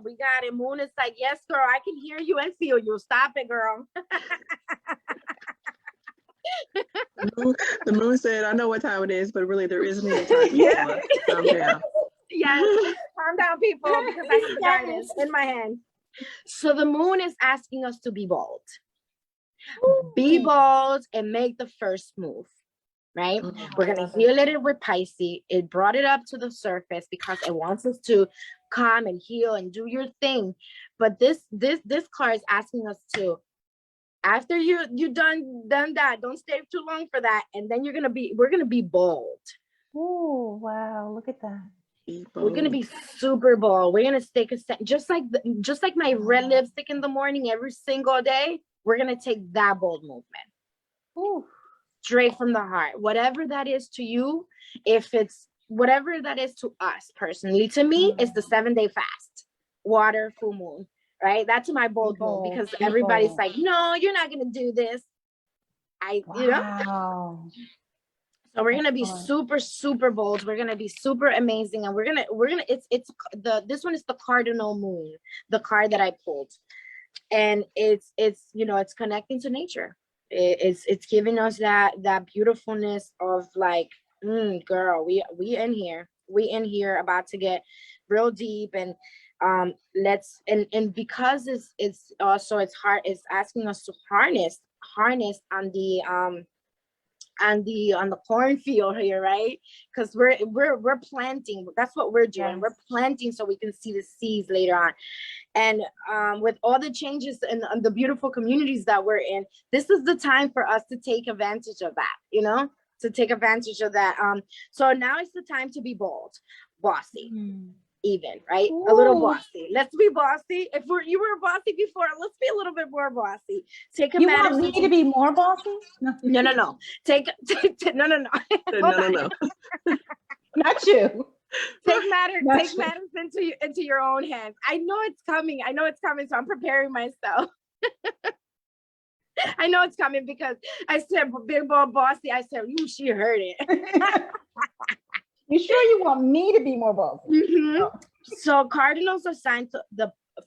Moon is like, yes, girl, I can hear you and feel you. Stop it, girl. The moon said, I know what time it is, but really there isn't any time. Calm down. Yes, calm down, people, because I have the guidance in my hand. So the moon is asking us to be bold. Be bold and make the first move, right? We're going to heal it with Pisces. It brought it up to the surface because it wants us to come and heal and do your thing. But this card is asking us to, after you done that, don't stay too long for that. And then we're going to be bold. Oh, wow. Look at that. We're going to be super bold. We're going to take a step, just like my red lipstick in the morning every single day. We're going to take that bold movement. Ooh. Straight from the heart. Whatever that is to you, if it's whatever that is to us personally, to me, it's the 7-day fast, water, full moon, right? That's my bold move, because everybody's like, no, you're not going to do this. Wow. So we're going to be super, super bold. We're going to be super amazing. And this one is the cardinal moon, the card that I pulled. And it's connecting to nature. It's giving us that beautifulness of like, girl, we in here about to get real deep, and because it's also it's asking us to harness on the cornfield here, right? Because we're planting. That's what we're doing. Yes. We're planting so we can see the seeds later on. And with all the changes and the beautiful communities that we're in, this is the time for us to take advantage of that, to take advantage of that. So now it's the time to be bold, bossy, even, right? Ooh. A little bossy. Let's be bossy. If you were bossy before, let's be a little bit more bossy. You want me to be more bossy? No. No. No. Not you. Take matters into your own hands. I know it's coming. So I'm preparing myself. I know it's coming because I said big ball bossy. I said, she heard it. You sure you want me to be more bossy? Mm-hmm. Oh. So cardinals are signed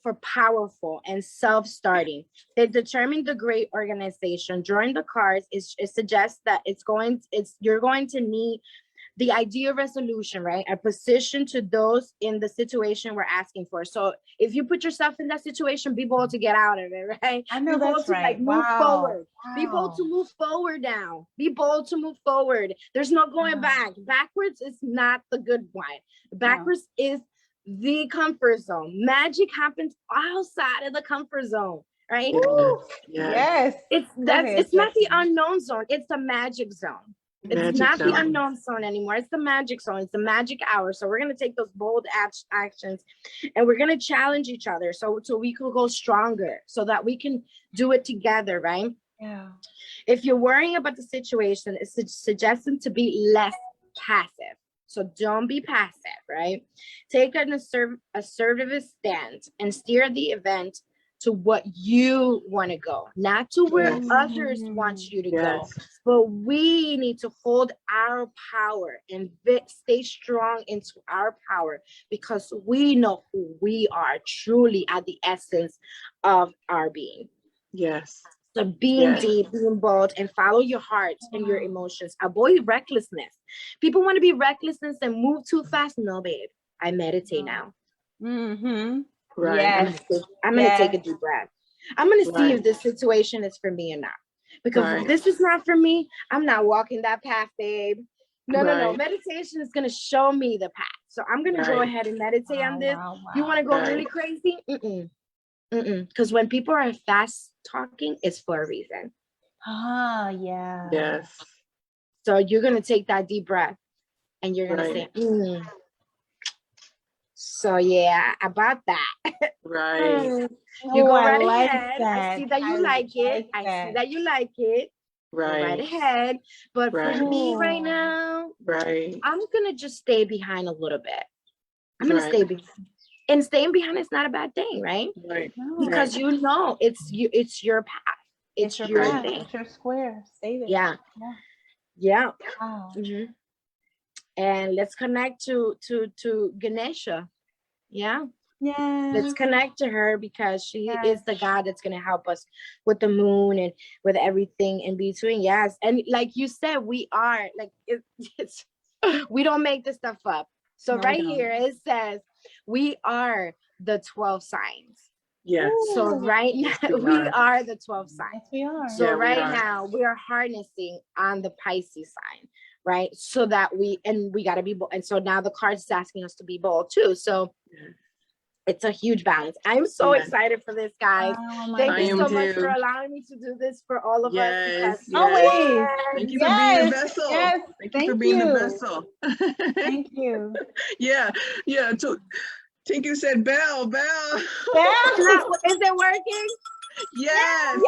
for powerful and self-starting. They determine the great organization. Drawing the cards, it suggests that you're going to need the idea of resolution, right? A position to those in the situation we're asking for. So if you put yourself in that situation, be bold to get out of it, right? I know that's right. Move forward. Wow. Be bold to move forward now. Be bold to move forward. There's no going back. Backwards is not the good one. Backwards is the comfort zone. Magic happens outside of the comfort zone, right? Yes. It's not the unknown zone. It's the magic zone. It's not the unknown zone anymore. It's the magic zone. It's the magic hour. So we're going to take those bold actions and we're going to challenge each other so we can go stronger, so that we can do it together, right? Yeah. If you're worrying about the situation, it's suggesting to be less passive. So don't be passive, right? Take an assertive stance and steer the event to what you want to go, not to where Yes. others want you to go. Yes. But we need to hold our power and stay strong into our power, because we know who we are truly at the essence of our being. Yes. So being deep, being bold, and follow your heart and your emotions. Avoid recklessness. People want to be recklessness and move too fast. No, babe. I meditate now. Mm-hmm. Right. Yes. I'm gonna take a deep breath. I'm gonna see if this situation is for me or not. Because if this is not for me, I'm not walking that path, babe. No. Meditation is gonna show me the path. So I'm gonna go ahead and meditate on this. You want to go really crazy? Because when people are fast talking, it's for a reason. Yeah. Yes. So you're gonna take that deep breath, and you're gonna say, So yeah, about that. Right. You go I right like ahead. that. I see that you like it. I see that you like it. Right. Go right ahead. But for me right now, I'm gonna just stay behind a little bit. I'm gonna stay behind. And staying behind is not a bad thing, right? Right. Because you know it's your path. It's your path. thing. It's your square. Stay there. Yeah. Wow. And let's connect to Ganesha. Yeah. Let's connect to her, because she is the God that's going to help us with the moon and with everything in between. Yes. And like you said, we are like, it's we don't make this stuff up. So here it says we are the 12 signs. Yes. So right now we are the 12 signs. Yes, we are. So now we are harnessing on the Pisces sign, right? So that we got to be bold. And so now the card is asking us to be bold too. So it's a huge balance. I'm so excited for this, guys. Thank you so much for allowing me to do this for all of us. Always. Thank you for being the vessel. Yes. Thank you for being the vessel. Thank you. Yeah. Tinky said bell. Is it working? Yes.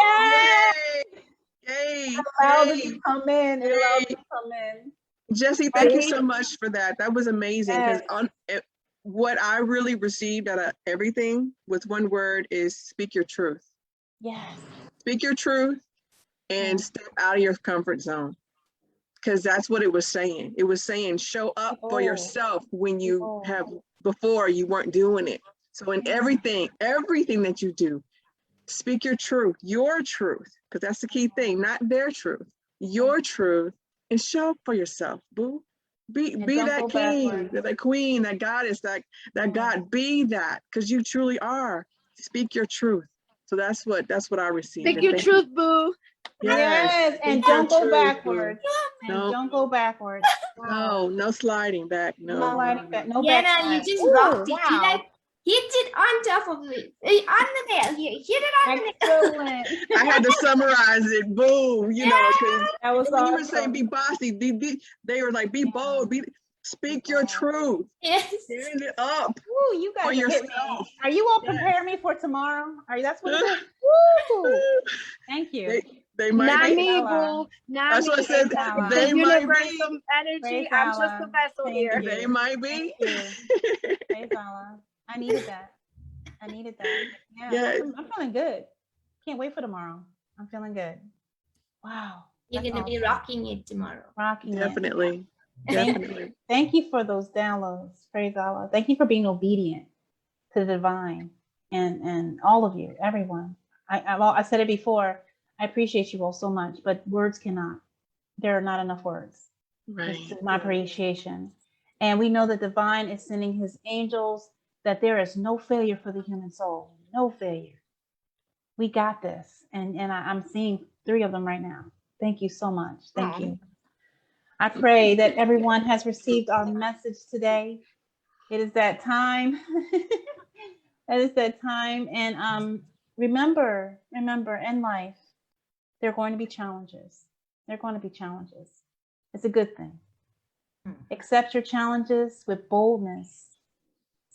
Yay. Allowed it to come in. It allowed it to come in. Jessie, thank you so much for that. That was amazing. Because what I really received out of everything with one word is speak your truth. Yes. Speak your truth and step out of your comfort zone. Because that's what it was saying. It was saying show up for yourself when you have, before you weren't doing it. So in everything that you do, speak your truth, because that's the key thing, not their truth, your truth, and show up for yourself, boo. Be that king, that queen, that goddess, that God. Be that, because you truly are. Speak your truth. So that's what I received. Speak your truth, boo. Yes, and don't go backwards. No. Don't go backwards. No sliding back. No sliding back. No Yeah, back. you just rocked it. You like hit it on top of it. On the nail. You hit it on the nail. I had to summarize it. Boom. Because that was when you were saying be bossy, they were like, be bold, speak your truth. Yes. Stand it up. Ooh, you guys hit me. Are you all preparing me for tomorrow? That's what it is? Woo! Thank you. They might not be. me, boo. Not That's me. what I said. They might be. Energy. I'm just a vessel here. They might be. Praise Allah. I needed that. Yeah. I'm feeling good. Can't wait for tomorrow. I'm feeling good. Wow. You're going to be rocking it tomorrow. Definitely. Thank you for those downloads. Praise Allah. Thank you for being obedient to the divine, and all of you, everyone. I said it before. I appreciate you all so much, but words cannot. There are not enough words. Right. This is my appreciation. And we know that divine is sending his angels, that there is no failure for the human soul. No failure. We got this. And I'm seeing 3 of them right now. Thank you so much. Thank you. I pray that everyone has received our message today. It is that time. It is that time. And remember, in life, there are going to be challenges. It's a good thing. Accept your challenges with boldness.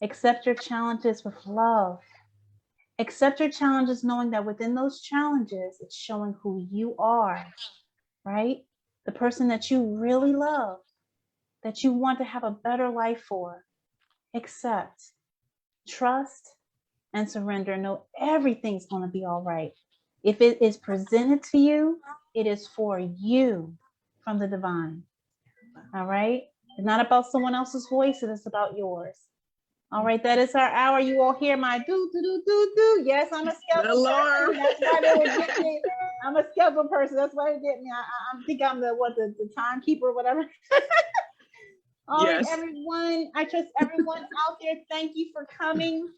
Accept your challenges with love. Accept your challenges, knowing that within those challenges, it's showing who you are, right? The person that you really love, that you want to have a better life for. Accept, trust, and surrender. Know everything's going to be all right. If it is presented to you, it is for you from the divine. All right? It's not about someone else's voice, it is about yours. All right, that is our hour. You all hear my do, do, do, do, do. Yes, I'm a schedule person. That's why they would get me. I'm a schedule person. That's why they get me. I think I'm the timekeeper or whatever. All right, everyone. I trust everyone out there. Thank you for coming.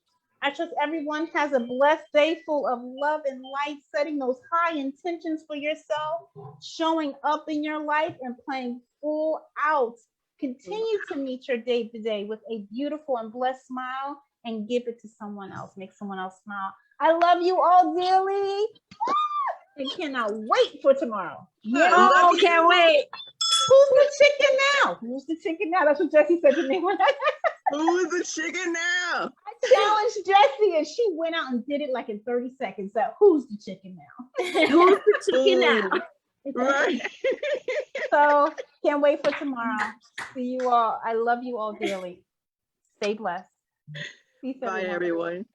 I trust everyone has a blessed day full of love and light, setting those high intentions for yourself, showing up in your life and playing full out. Continue to meet your day today with a beautiful and blessed smile and give it to someone else. Make someone else smile. I love you all dearly. And cannot wait for tomorrow. Yeah, oh, can't wait. Who's the chicken now? Who's the chicken now? That's what Jessie said to me. Who's the chicken now? I challenged Jessie and she went out and did it like in 30 seconds. So who's the chicken now? Who's the chicken now? Right. So can't wait for tomorrow. See you all. I love you all dearly. Stay blessed. Peace, Bye, everyone.